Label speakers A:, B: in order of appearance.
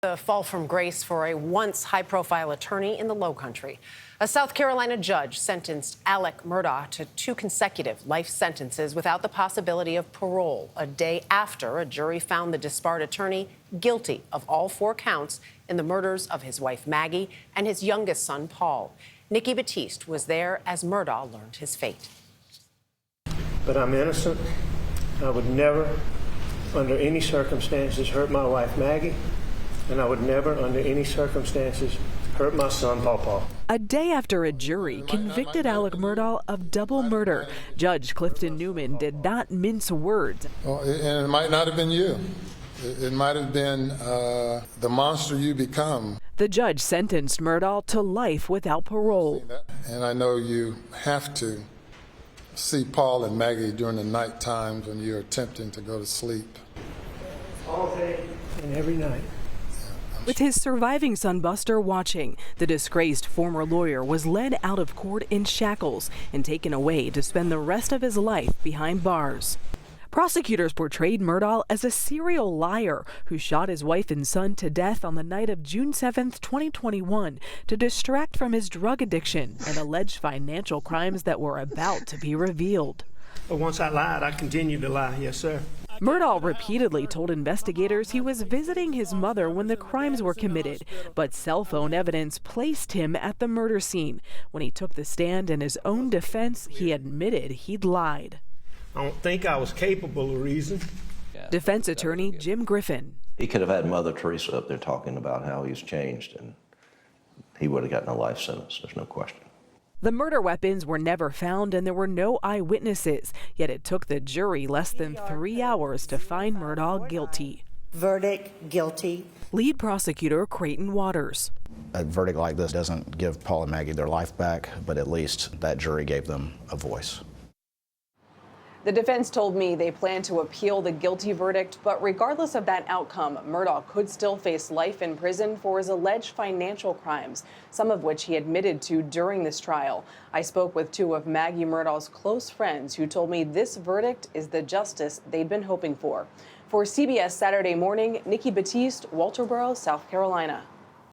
A: The fall from grace for a once high-profile attorney in the Lowcountry. A South Carolina judge sentenced Alex Murdaugh to 2 consecutive life sentences without the possibility of parole, a day after a jury found the disbarred attorney guilty of all 4 counts in the murders of his wife Maggie and his youngest son Paul. Nikki Battiste was there as Murdaugh learned his fate.
B: But I'm innocent. I would never, under any circumstances, hurt my wife Maggie. And I would never, under any circumstances, hurt my son, Paul.
C: A day after a jury convicted Alex Murdaugh of double murder, Judge Clifton Newman did not mince words.
D: Well, and it might not have been you. It might have been the monster you become.
C: The judge sentenced Murdaugh to life without parole.
D: And I know you have to see Paul and Maggie during the night times when you're attempting to go to sleep.
B: All day and every night.
C: With his surviving son Buster watching, the disgraced former lawyer was led out of court in shackles and taken away to spend the rest of his life behind bars. Prosecutors portrayed Murdaugh as a serial liar who shot his wife and son to death on the night of June 7, 2021, to distract from his drug addiction and alleged financial crimes that were about to be revealed.
B: But once I lied, I continued to lie. Yes, sir.
C: Murdaugh repeatedly told investigators he was visiting his mother when the crimes were committed, but cell phone evidence placed him at the murder scene. When he took the stand in his own defense, he admitted he'd lied.
B: I don't think I was capable of reason.
C: Defense attorney Jim Griffin.
E: He could have had Mother Teresa up there talking about how he's changed, and he would have gotten a life sentence. There's no question.
C: The murder weapons were never found and there were no eyewitnesses, yet it took the jury less than 3 hours to find Murdaugh guilty.
F: Verdict, guilty.
C: Lead prosecutor Creighton Waters.
G: A verdict like this doesn't give Paul and Maggie their life back, but at least that jury gave them a voice.
H: The defense told me they plan to appeal the guilty verdict, but regardless of that outcome, Murdaugh could still face life in prison for his alleged financial crimes, some of which he admitted to during this trial. I spoke with 2 of Maggie Murdaugh's close friends who told me this verdict is the justice they'd been hoping for. For CBS Saturday Morning, Nikki Battiste, Walterboro, South Carolina.